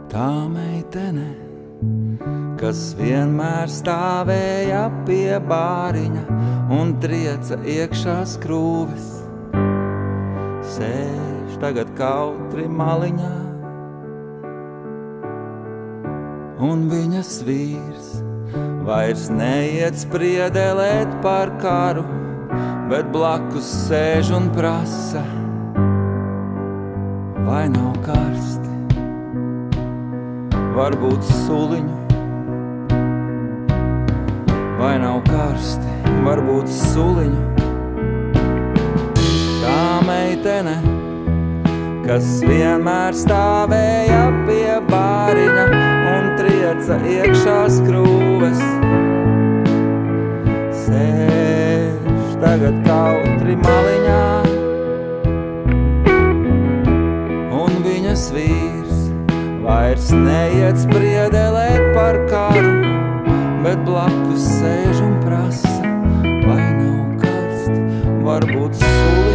Tā meitene, kas vienmēr stāvēja pie bāriņa un trieca iekšā skrūves, sēž tagad kautri maliņā, un viņas vīrs vairs neiet spriedelēt par karu, bet blakus sēž un prasa, vai nav karsti, varbūt suliņu. Vai nav karsti, varbūt suliņu. Tā meitene, kas vienmēr stāvēja pie bāriņa un trieca iekšā skrūves, sēž tagad kautri maliņā, un viņas vīrs vairs neiet spriedelēt par karu, bet blakus sēž un prasa, vai nav karsti, varbūt sūdi.